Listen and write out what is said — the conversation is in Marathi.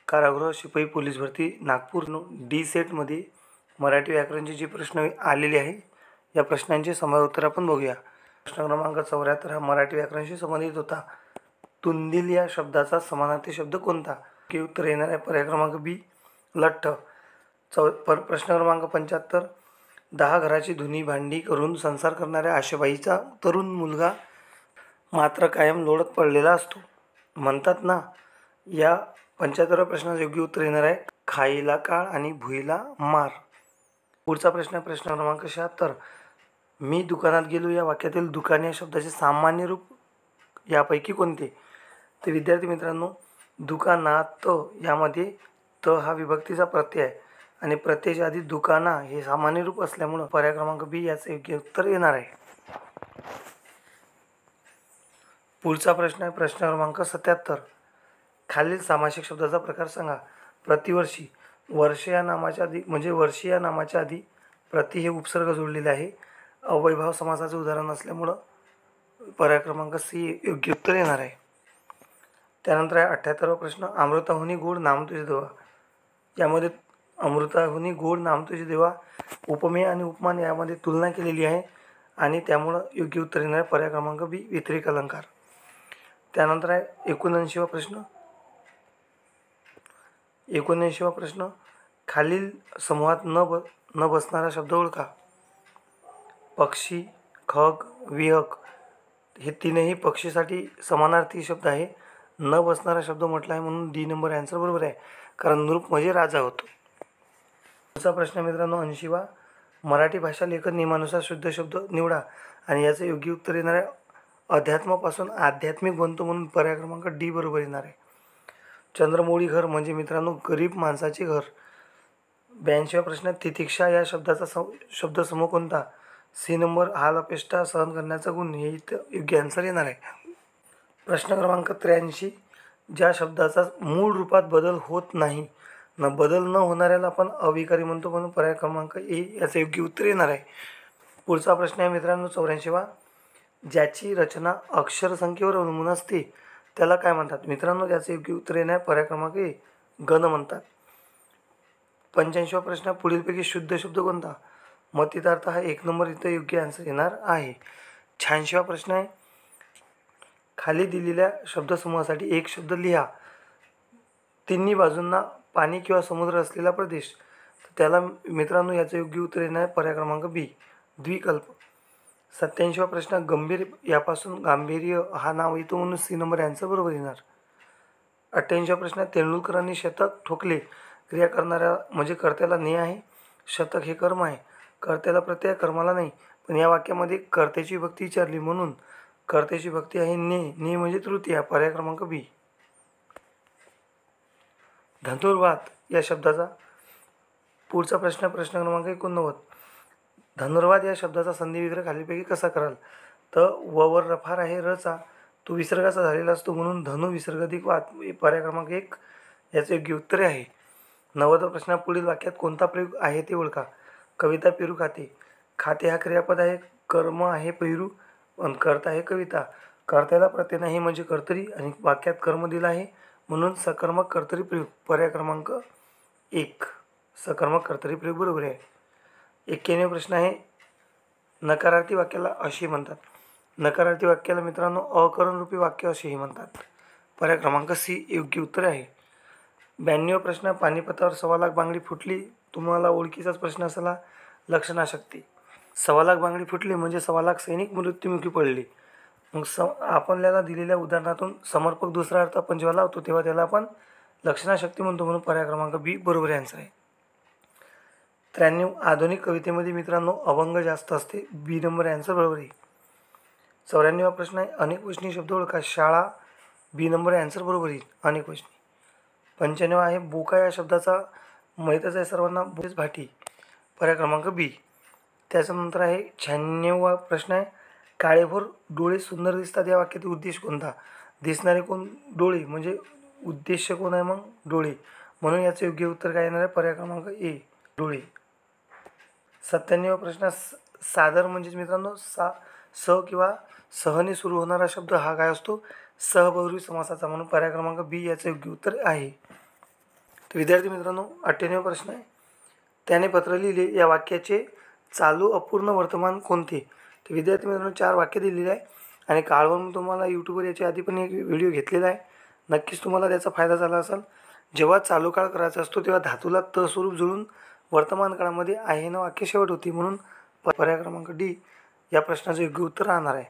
कारागृह शिपाई पोलीस भरती नागपूर डी सेटमध्ये मराठी व्याकरणचे जे प्रश्न आलेले आहे या प्रश्नांचे समय उत्तर आपण बघूया। प्रश्न क्रमांक 74 हा मराठी व्याकरणाशी संबंधित होता। तुंदिल या शब्दाचा समानार्थी शब्द कोणता? की उत्तर येणार आहे पर्याय क्रमांक बी लठ्ठ। प्रश्न क्रमांक 75 10 घराची धुनी भांडी करून संसार करणाऱ्या आशेबाईचा तरुण मुलगा मात्र कायम लोळत पडलेला असतो म्हणतात ना। या 75व्या प्रश्नाचं योग्य उत्तर येणार आहे खाईला काळ आणि भुईला मार। पुढचा प्रश्न क्रमांक 76 मी दुकानात गेलो या वाक्यातील दुकान या शब्दाचे सामान्य रूप यापैकी कोणते? तर विद्यार्थी मित्रांनो, दुकानात यामध्ये त हा विभक्तीचा प्रत्यय आहे आणि प्रत्ययाच्या आधी दुकाना हे सामान्य रूप असल्यामुळे पर्याय क्रमांक बी याचे योग्य उत्तर येणार आहे। पुढचा प्रश्न क्रमांक 77 खालील सामासिक शब्दाचा प्रकार सांगा। प्रतिवर्षी वर्ष या नामाच्या आधी म्हणजे वर्षी या नामाच्या आधी प्रति हे उपसर्ग जोडलेले आहे। अवयभाव समासाचे उदाहरण असल्यामुळे पर्याय क्रमांक सी योग्य उत्तर येणार आहे। त्यानंतर आहे 78वा प्रश्न अमृताहुनी गोड नाम तुझे देवा। यामध्ये अमृताहुनी गोड नाम तुझे देवा उपमेय आणि उपमान यामध्ये तुलना केलेली आहे आणि त्यामुळे योग्य उत्तर येणार आहे पर्याय क्रमांक बी व्यतिरेक अलंकार। त्यानंतर आहे 79वा प्रश्न खालील समूहात न बसणारा शब्द ओळखा। पक्षी, खग, विहग हे तीनही पक्षीसाठी समानार्थी शब्द आहे। न बसणारा शब्द म्हटला आहे म्हणून डी नंबर आन्सर बरोबर आहे, कारण नृप म्हणजे राजा होतो। पुढचा प्रश्न मित्रांनो 80वा मराठी भाषा लेखन नियमानुसार शुद्ध शब्द निवडा आणि याचे योग्य उत्तर येणार आहे अध्यात्मापासून आध्यात्मिक बनतो म्हणून पर्याय क्रमांक डी बरोबर येणार आहे। चंद्रमौळी घर म्हणजे मित्रांनो गरीब माणसाचे घर। 82वा प्रश्न तितिक्षा या शब्दाचा शब्दसमूह कोणता? सी नंबर हाल अपेष्टा सहन करण्याचा गुण हे इथं योग्य आन्सर येणार आहे। प्रश्न क्रमांक 83 ज्या शब्दाचा मूळ रूपात बदल होत नाही बदल न होणाऱ्याला आपण अविकारी म्हणतो म्हणून पर्याय क्रमांक ए याचे योग्य उत्तर येणार आहे। पुढचा प्रश्न आहे मित्रांनो 84वा ज्याची रचना अक्षर संख्येवर अवलंबून असते त्याला काय म्हणतात? मित्रांनो त्याचे योग्य उत्तर येणार पर्याय क्रमांक ए गण म्हणतात। 85वा प्रश्न पुढीलपैकी शुद्ध शब्द कोणता? मतितार्थ हा 1 नंबर इथं योग्य आन्सर येणार आहे। 86वा प्रश्न आहे खाली दिलेल्या शब्दसमूहासाठी एक शब्द लिहा। तिन्ही बाजूंना पाणी किंवा समुद्र असलेला प्रदेश, त्याला मित्रांनो याचे योग्य उत्तर येणार आहे पर्याय क्रमांक बी द्विकल्प। 87वा प्रश्न गंभीर यापासून गांभीर्य हा नाव येतो म्हणून सी नंबर आन्सर बरोबर येणार। 88वा प्रश्न तेंडुलकरांनी शतक ठोकले क्रिया करणाऱ्या म्हणजे कर्त्याला ने आहे। शतक हे कर्म आहे, कर्त्याला प्रत्यय कर्माला नाही, पण या वाक्यामध्ये कर्त्याची विभक्ती विचारली म्हणून कर्त्याची विभक्ती आहे ने म्हणजे तृतीया पर्याय क्रमांक बी। धनुर्वात या शब्दाचा पुढचा प्रश्न क्रमांक 89 धनुर्वात या शब्दाचा संधी विग्रह खालीलपैकी कसा कराल? तर वर रफार आहे रचा तो विसर्गाचा झालेला असतो म्हणून धनु विसर्ग अधिक वात पर्याय क्रमांक 1 याचे योग्य उत्तर आहे। 90वा प्रश्न पुढील वाक्यात कोणता प्रयोग आहे ते ओळखा। कविता पेरू खाते, खाते हा क्रियापद आहे, कर्म आहे पेरू आणि कर्ता आहे कविता, कर्त्याला प्रत्यय नाही म्हणजे कर्तरी आणि वाक्यात कर्म दिला आहे म्हणून सकर्मक कर्तरी प्रयोग पर्याय क्रमांक 1 सकर्मक कर्तरी प्रयोग बरोबर आहे। 91वा प्रश्न आहे नकारार्थी वाक्याला अशी म्हणतात। नकारार्थी वाक्याला मित्रांनो अकरणरूपी वाक्य असेही म्हणतात पर्याय क्रमांक सी योग्य उत्तर आहे। 92वा प्रश्न पानिपतावर 1.25 लाख बांगडी फुटली, तुम्हाला ओळखीचाच प्रश्न असला लक्षणाशक्ती। 1.25 लाख बांगडी फुटली म्हणजे 1.25 लाख सैनिक मृत्युमुखी पडले। मग आपल्याला दिलेल्या उदाहरणातून समर्पक दुसरा अर्थ आपण जेव्हा लावतो तेव्हा त्याला आपण लक्षणाशक्ती म्हणतो म्हणून पर्याय क्रमांक बी बरोबर आन्सर आहे। 93 आधुनिक कवितेमध्ये मित्रांनो अभंग जास्त असते बी नंबर आन्सर बरोबर आहे। 94वा प्रश्न आहे अनेक वचनी शब्द ओळखा। शाळा बी नंबर आन्सर बरोबर येईल अनेक वचनी। 95 आहे बोका या शब्दाचा माहीतच आहे सर्वांना बोच भाटी पर्याय क्रमांक बी। त्याच्यानंतर आहे 96वा प्रश्न आहे काळेभोर डोळे सुंदर दिसतात या वाक्यातील उद्देश कोणता? दिसणारे कोण? डोळे म्हणजे उद्देश कोण आहे मग डोळे म्हणून याचे योग्य उत्तर काय येणार आहे पर्याय क्रमांक ए डोळे। 97वा प्रश्न सादर म्हणजेच मित्रांनो स किंवा सहने सुरू होणारा शब्द हा काय असतो? सहबहुव्रीही समासाचा म्हणून पर्याय क्रमांक बी याचे योग्य उत्तर आहे। तर विद्यार्थी मित्रांनो 98 प्रश्न आहे, त्याने पत्र लिहिले या वाक्याचे चालू अपूर्ण वर्तमान कोणते? तर विद्यार्थी मित्रांनो 4 वाक्य दिलेली आहे आणि काळवरून तुम्हाला यूट्यूबवर याच्या आधी पण एक व्हिडिओ घेतलेला आहे. नक्कीच तुम्हाला त्याचा फायदा झाला असेल. जेव्हा चालू काळ करायचा असतो तेव्हा धातूला त स्वरूप जुळून वर्तमान काळामध्ये आहे ना वाक्य शेवट होती, म्हणून पर्याय क्रमांक डी या प्रश्नाचं योग्य उत्तर राहणार आहे.